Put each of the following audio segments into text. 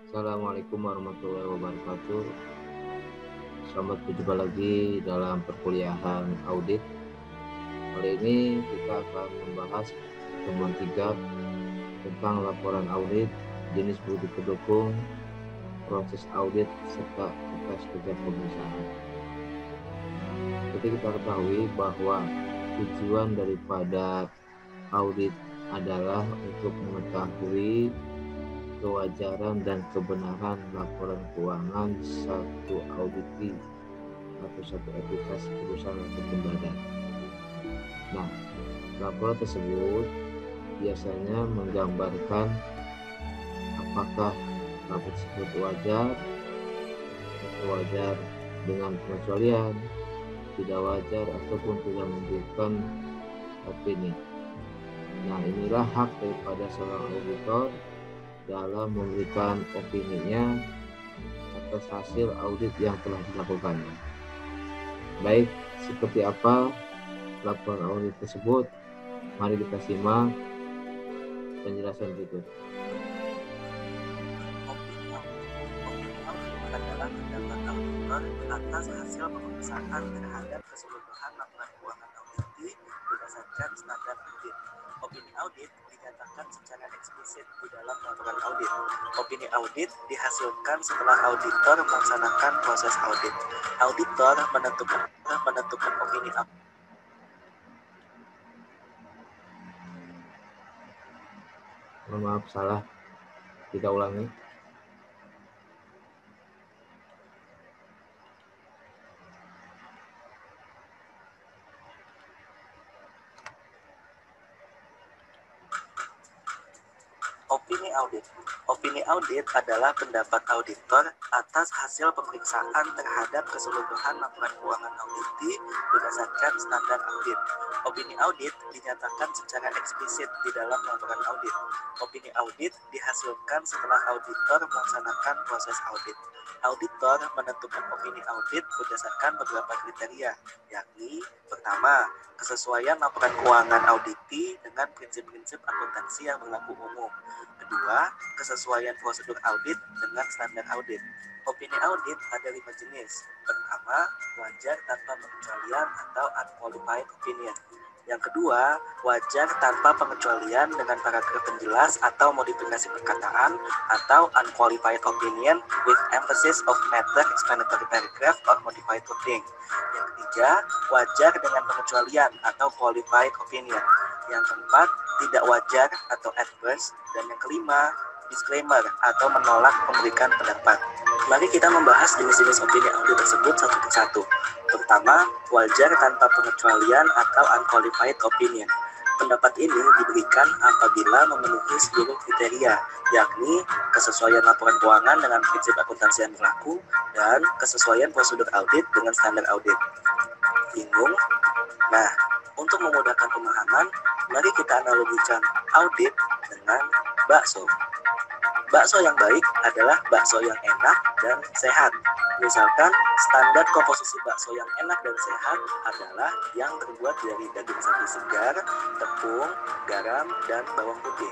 Assalamualaikum warahmatullahi wabarakatuh. Selamat berjumpa lagi dalam perkuliahan audit. Kali ini kita akan membahas pertemuan 3 tentang laporan audit, jenis bukti pendukung, proses audit, serta tugas kerja pemeriksaan. Seperti kita ketahui bahwa tujuan daripada audit adalah untuk mengetahui kewajaran dan kebenaran laporan keuangan satu auditi atau satu entitas perusahaan atau badan. Nah, laporan tersebut biasanya menggambarkan apakah laporan tersebut wajar atau wajar dengan pengecualian, tidak wajar ataupun tidak memberikan opini. Nah, inilah hak daripada seorang auditor dalam memberikan opininya atas hasil audit yang telah dilakukannya. Baik, seperti apa laporan audit tersebut? Mari kita simak penjelasan berikut. Opini audit adalah pendapat auditor atas hasil pemeriksaan terhadap keseluruhan laporan keuangan auditi berdasarkan standar audit. Opini audit dinyatakan secara eksplisit di dalam laporan audit. Opini audit dihasilkan setelah auditor melaksanakan proses audit. Auditor menentukan opini audit. Maaf, salah. Kita ulangi. Opini audit. Opini audit adalah pendapat auditor atas hasil pemeriksaan terhadap keseluruhan laporan keuangan auditi berdasarkan standar audit. Opini audit dinyatakan secara eksplisit di dalam laporan audit. Opini audit dihasilkan setelah auditor melaksanakan proses audit. Auditor menentukan opini audit berdasarkan beberapa kriteria, yakni pertama, kesesuaian laporan keuangan auditi dengan prinsip-prinsip akuntansi yang berlaku umum. Kedua, kesesuaian prosedur audit dengan standar audit. Opini audit ada 5 jenis. Pertama, wajar tanpa pengecualian atau unqualified opinion. Yang kedua, wajar tanpa pengecualian dengan paragraf penjelas atau modifikasi perkataan atau unqualified opinion with emphasis of matter explanatory paragraph or modified wording. Yang ketiga, wajar dengan pengecualian atau qualified opinion. Yang keempat, tidak wajar atau adverse. Dan yang kelima, disclaimer atau menolak memberikan pendapat. Mari kita membahas jenis-jenis opini audit tersebut satu persatu. Pertama, wajar tanpa pengecualian atau unqualified opinion. Pendapat ini diberikan apabila memenuhi seluruh kriteria, yakni kesesuaian laporan keuangan dengan prinsip akuntansi yang berlaku dan kesesuaian prosedur audit dengan standar audit. Bingung? Nah, untuk memudahkan pemahaman, mari kita analogikan audit dengan bakso. Bakso yang baik adalah bakso yang enak dan sehat. Misalkan, standar komposisi bakso yang enak dan sehat adalah yang terbuat dari daging sapi segar, tepung, garam, dan bawang putih.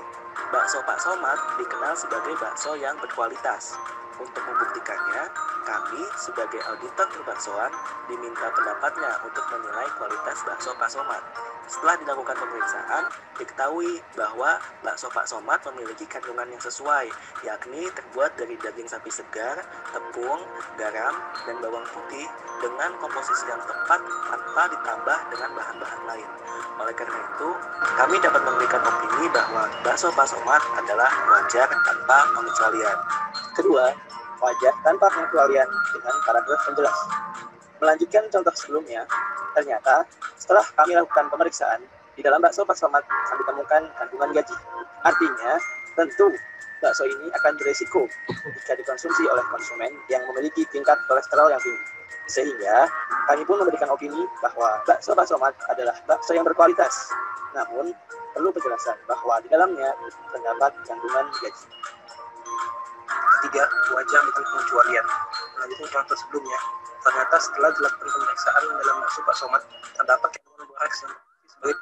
Bakso Pak Somad dikenal sebagai bakso yang berkualitas. Untuk membuktikannya, kami sebagai auditor perbaksoan diminta pendapatnya untuk menilai kualitas bakso Pak Somad. Setelah dilakukan pemeriksaan, diketahui bahwa bakso Pak Somad memiliki kandungan yang sesuai, yakni terbuat dari daging sapi segar, tepung, garam, dan bawang putih dengan komposisi yang tepat tanpa ditambah dengan bahan-bahan lain. Oleh karena itu, kami dapat memberikan opini bahwa bakso Pak Somad adalah wajar tanpa pengecualian. Kedua, wajar tanpa pengecualian dengan paragraf penjelas. Melanjutkan contoh sebelumnya, ternyata setelah kami lakukan pemeriksaan, di dalam bakso Pak Somad kami temukan kandungan gaji. Artinya, tentu bakso ini akan berisiko jika dikonsumsi oleh konsumen yang memiliki tingkat kolesterol yang tinggi. Sehingga, kami pun memberikan opini bahwa bakso Pak Somad adalah bakso yang berkualitas. Namun, perlu penjelasan bahwa di dalamnya terdapat kandungan gaji. Ketiga, wajar dengan pengecualian. Melanjutkan contoh sebelumnya, ternyata setelah dilakukan pemeriksaan dalam bakso Pak Somad, terdapat kandungan boraks yang sebagai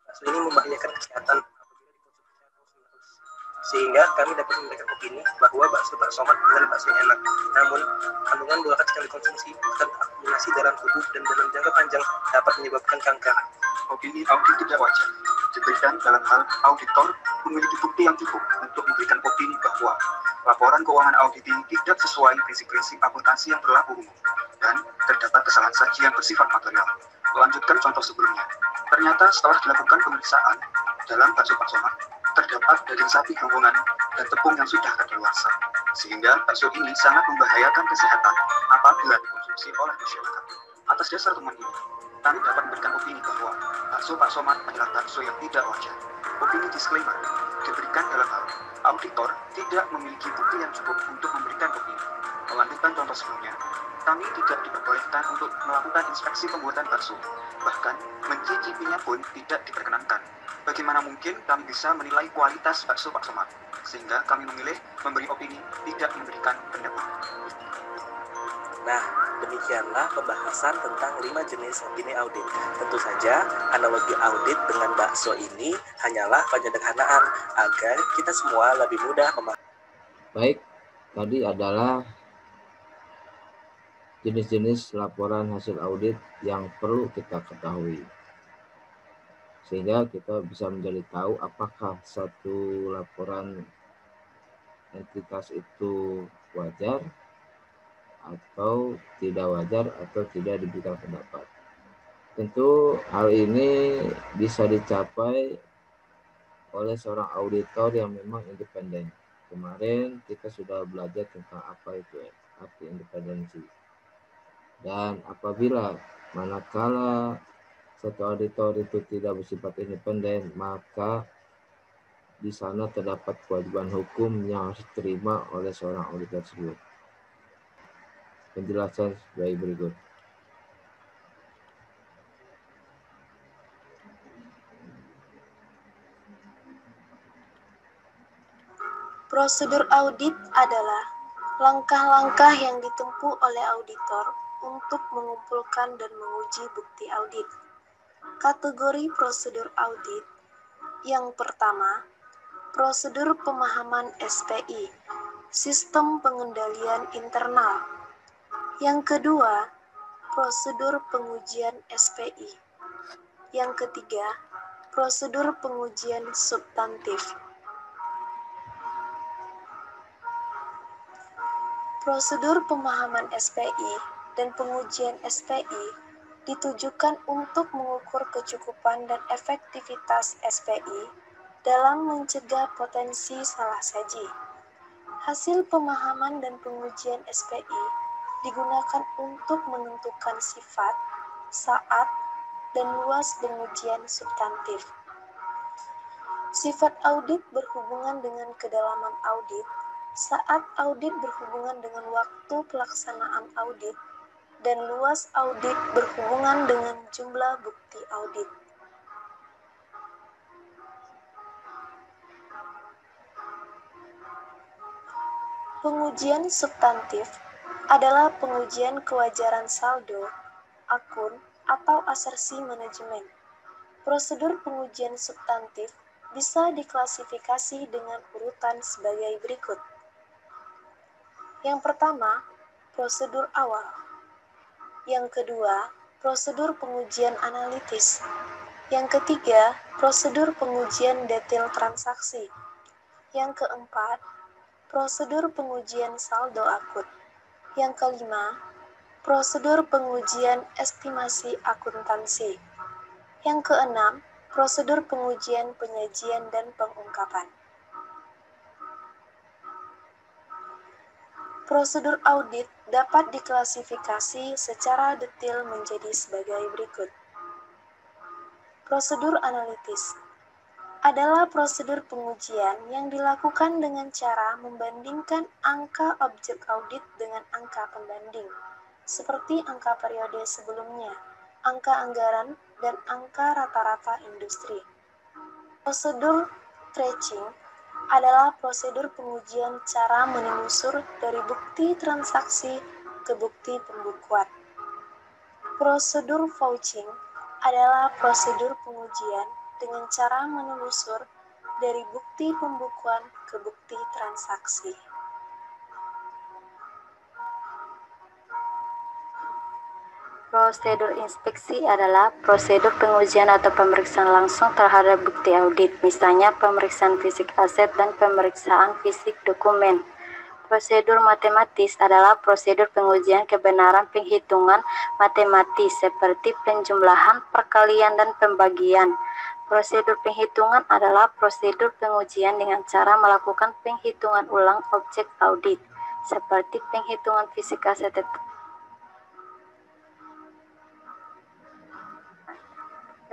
bakso ini membahayakan kesehatan apabila dikonsumsi terus-menerus. sehingga kami dapat memberikan opini bahwa bakso Pak Somad bukan bakso yang enak. Namun, kandungan borakat yang dikonsumsi akan akumulasi dalam tubuh dan dalam jangka panjang dapat menyebabkan kanker. Opini audit tidak wajar diberikan dalam hal auditor memiliki bukti yang cukup untuk memberikan opini bahwa laporan keuangan audit ini tidak sesuai prinsip-prinsip akuntansi yang berlaku umum dan terdapat kesalahan saji yang bersifat material. Melanjutkan contoh sebelumnya, ternyata setelah dilakukan pemeriksaan dalam bakso Pak Somad terdapat daging sapi gonggongan dan tepung yang sudah kadaluarsa, sehingga bakso ini sangat membahayakan kesehatan apabila dikonsumsi oleh masyarakat. Atas dasar temuan ini, kami dapat memberikan opini bahwa bakso Pak Somad adalah bakso yang tidak wajar. Opini disclaimer diberikan dalam hal auditor tidak memiliki bukti yang cukup untuk memberikan opini. Melanjutkan contoh sebelumnya, kami tidak diperbolehkan untuk melakukan inspeksi pembuatan bakso, bahkan mencicipinya pun tidak diperkenankan. Bagaimana mungkin kami bisa menilai kualitas bakso Pak Somad? Sehingga kami memilih memberi opini, tidak memberikan pendapat. Nah, demikianlah pembahasan tentang 5 jenis opini audit. Tentu saja, analogi audit dengan bakso ini hanyalah penyederhanaan agar kita semua lebih mudah memahami. Baik, tadi adalah jenis-jenis laporan hasil audit yang perlu kita ketahui. Sehingga kita bisa menjadi tahu apakah satu laporan entitas itu wajar atau tidak wajar atau tidak diberikan pendapat. Tentu hal ini bisa dicapai oleh seorang auditor yang memang independen. Kemarin kita sudah belajar tentang apa itu arti independensi. Dan apabila manakala satu auditor itu tidak bersifat independen, maka di sana terdapat kewajiban hukum yang harus diterima oleh seorang auditor tersebut. Penjelasan sebagai berikut. Prosedur audit adalah langkah-langkah yang ditempuh oleh auditor untuk mengumpulkan dan menguji bukti audit. Kategori prosedur audit. Yang pertama, prosedur pemahaman SPI, sistem pengendalian internal. Yang kedua, prosedur pengujian SPI. Yang ketiga, prosedur pengujian substantif. Prosedur pemahaman SPI dan pengujian SPI ditujukan untuk mengukur kecukupan dan efektivitas SPI dalam mencegah potensi salah saji. Hasil pemahaman dan pengujian SPI digunakan untuk menentukan sifat, saat, dan luas pengujian substantif. Sifat audit berhubungan dengan kedalaman audit, saat audit berhubungan dengan waktu pelaksanaan audit, dan luas audit berhubungan dengan jumlah bukti audit. Pengujian substantif adalah pengujian kewajaran saldo, akun, atau asersi manajemen. Prosedur pengujian substantif bisa diklasifikasi dengan urutan sebagai berikut. Yang pertama, prosedur awal. Yang kedua, prosedur pengujian analitis. Yang ketiga, prosedur pengujian detail transaksi. Yang keempat, prosedur pengujian saldo akut. Yang kelima, prosedur pengujian estimasi akuntansi. Yang keenam, prosedur pengujian penyajian dan pengungkapan. Prosedur audit dapat diklasifikasi secara detail menjadi sebagai berikut. Prosedur analitis adalah prosedur pengujian yang dilakukan dengan cara membandingkan angka objek audit dengan angka pembanding, seperti angka periode sebelumnya, angka anggaran, dan angka rata-rata industri. Prosedur tracing adalah prosedur pengujian cara menelusur dari bukti transaksi ke bukti pembukuan. Prosedur vouching adalah prosedur pengujian dengan cara menelusur dari bukti pembukuan ke bukti transaksi. Prosedur inspeksi adalah prosedur pengujian atau pemeriksaan langsung terhadap bukti audit, misalnya pemeriksaan fisik aset dan pemeriksaan fisik dokumen. Prosedur matematis adalah prosedur pengujian kebenaran penghitungan matematis seperti penjumlahan, perkalian, dan pembagian. Prosedur penghitungan adalah prosedur pengujian dengan cara melakukan penghitungan ulang objek audit, seperti penghitungan fisik aset.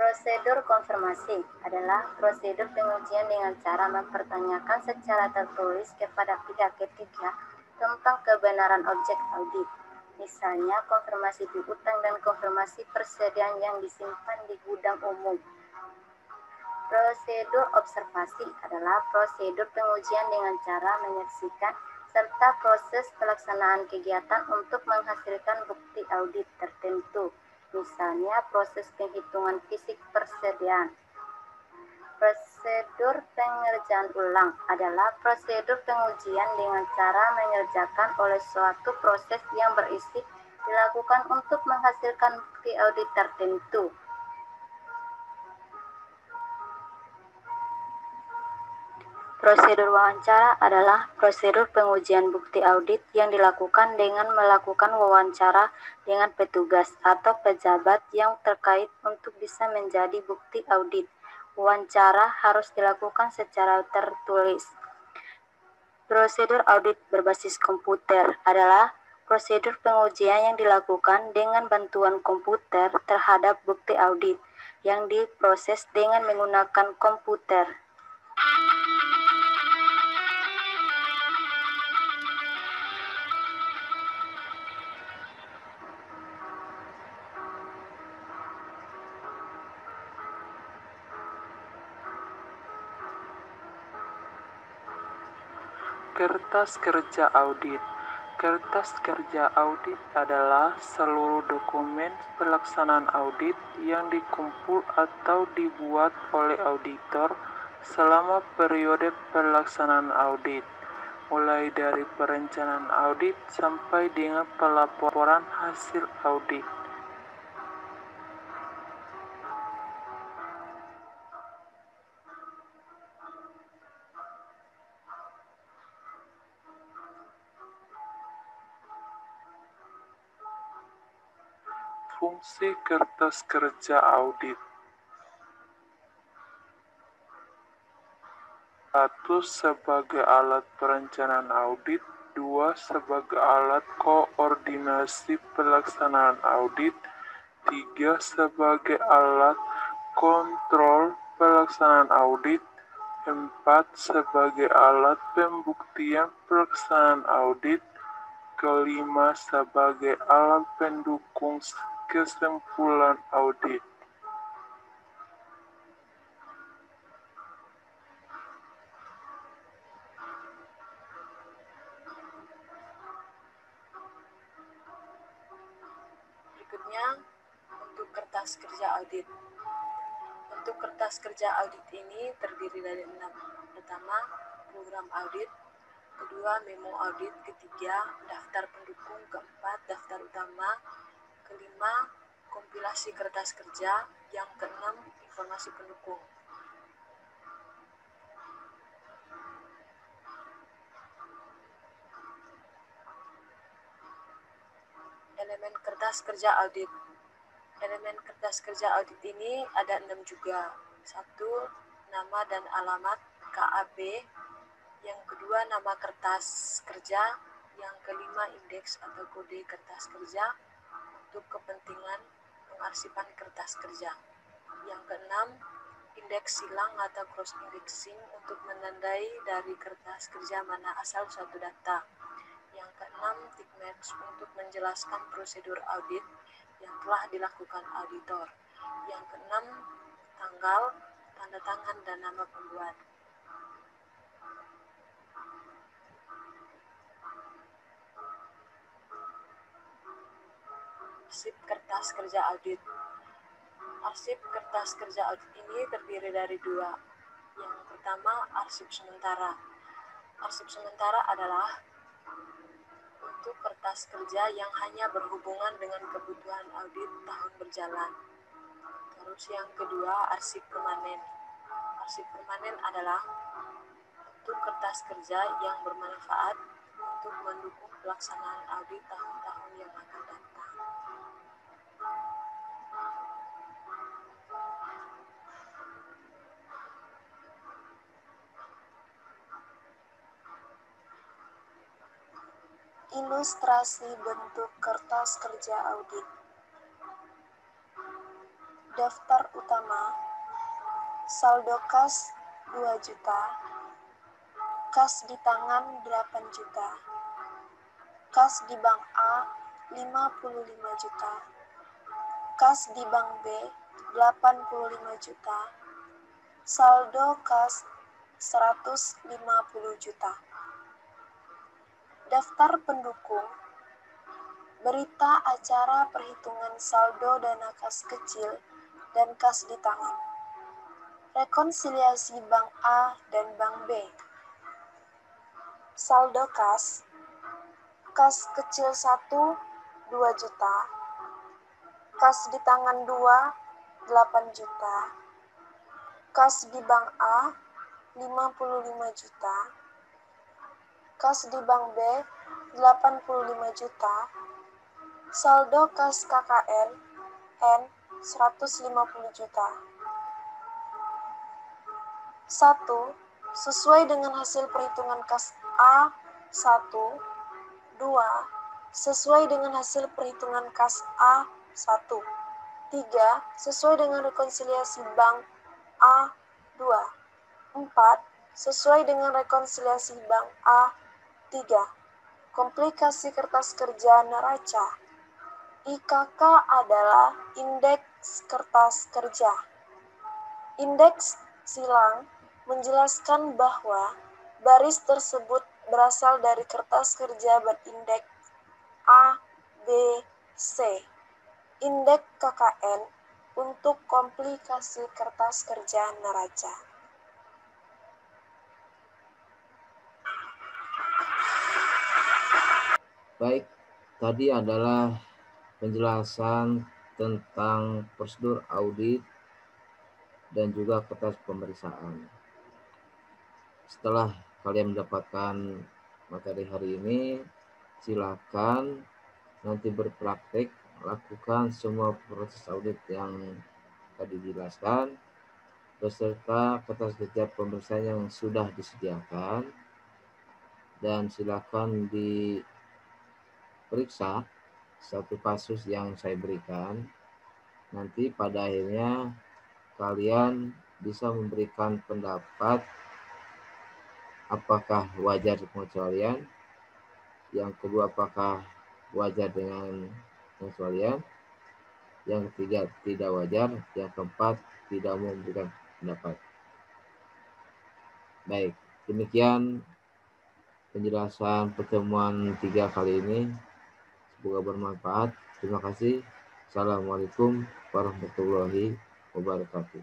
Prosedur konfirmasi adalah prosedur pengujian dengan cara mempertanyakan secara tertulis kepada pihak ketiga tentang kebenaran objek audit. Misalnya, konfirmasi piutang dan konfirmasi persediaan yang disimpan di gudang umum. Prosedur observasi adalah prosedur pengujian dengan cara menyaksikan serta proses pelaksanaan kegiatan untuk menghasilkan bukti audit tertentu. Misalnya proses penghitungan fisik persediaan. Prosedur pengerjaan ulang adalah prosedur pengujian dengan cara mengerjakan oleh suatu proses yang berisi dilakukan untuk menghasilkan bukti audit tertentu. Prosedur wawancara adalah prosedur pengujian bukti audit yang dilakukan dengan melakukan wawancara dengan petugas atau pejabat yang terkait untuk bisa menjadi bukti audit. Wawancara harus dilakukan secara tertulis. Prosedur audit berbasis komputer adalah prosedur pengujian yang dilakukan dengan bantuan komputer terhadap bukti audit yang diproses dengan menggunakan komputer. Kertas kerja audit. Kertas kerja audit adalah seluruh dokumen pelaksanaan audit yang dikumpul atau dibuat oleh auditor selama periode pelaksanaan audit, mulai dari perencanaan audit sampai dengan pelaporan hasil audit. Fungsi kertas kerja audit. 1. Sebagai alat perencanaan audit. 2. Sebagai alat koordinasi pelaksanaan audit. 3. Sebagai alat kontrol pelaksanaan audit. 4. Sebagai alat pembuktian pelaksanaan audit. 5. Sebagai alat pendukung kesimpulan audit. Berikutnya, untuk kertas kerja audit. Untuk kertas kerja audit ini terdiri dari 6. Pertama, program audit. Kedua, memo audit. Ketiga, daftar pendukung. Keempat, daftar utama. Kelima, kompilasi kertas kerja. Yang keenam, informasi pendukung. Elemen kertas kerja audit. Elemen kertas kerja audit ini ada 6 juga. 1. Nama dan alamat KAP. Yang kedua, nama kertas kerja. Yang kelima, indeks atau kode kertas kerja untuk kepentingan pengarsipan kertas kerja. Yang keenam, indeks silang atau cross indexing untuk menandai dari kertas kerja mana asal suatu data. Yang keenam, tick marks untuk menjelaskan prosedur audit yang telah dilakukan auditor. Yang keenam, tanggal, tanda tangan, dan nama pembuat. Arsip kertas kerja audit. Arsip kertas kerja audit ini terdiri dari 2. Yang pertama, pertama, arsip sementara. Arsip sementara adalah untuk kertas kerja yang hanya berhubungan dengan kebutuhan audit tahun berjalan. Terus yang kedua, arsip permanen. Arsip permanen adalah untuk kertas kerja yang bermanfaat untuk mendukung pelaksanaan audit tahun-tahun yang akan datang. Ilustrasi bentuk kertas kerja audit. Daftar utama, saldo kas 2 juta, kas di tangan 8 juta, kas di bank A 55 juta, kas di bank B 85 juta, saldo kas 150 juta. Daftar pendukung, berita acara perhitungan saldo dana kas kecil dan kas di tangan, rekonsiliasi bank A dan bank B, saldo kas kecil 1, 2 juta, kas di tangan 2, 8 juta, kas di bank A, 55 juta, kas di bank B, 85 juta, saldo kas KKN, N, 150 juta. 1. Sesuai dengan hasil perhitungan kas A, 1. 2. Sesuai dengan hasil perhitungan kas A, 1. 3. Sesuai dengan rekonsiliasi bank A, 2. 4. Sesuai dengan rekonsiliasi bank A, 3. Komplikasi kertas kerja neraca. IKK adalah indeks kertas kerja. Indeks silang menjelaskan bahwa baris tersebut berasal dari kertas kerja berindeks A, B, C. Indeks KKN untuk komplikasi kertas kerja neraca. Baik, tadi adalah penjelasan tentang prosedur audit dan juga kertas pemeriksaan. Setelah kalian mendapatkan materi hari ini, silakan nanti berpraktek, lakukan semua proses audit yang tadi dijelaskan, beserta kertas kerja pemeriksaan yang sudah disediakan, dan silakan diperiksa satu kasus yang saya berikan. Nanti pada akhirnya kalian bisa memberikan pendapat apakah wajar pengecualian, yang kedua apakah wajar dengan pengecualian, yang ketiga tidak wajar, yang keempat tidak memberikan pendapat. Baik, demikian penjelasan pertemuan 3 kali ini. Semoga bermanfaat. Terima kasih. Assalamualaikum warahmatullahi wabarakatuh.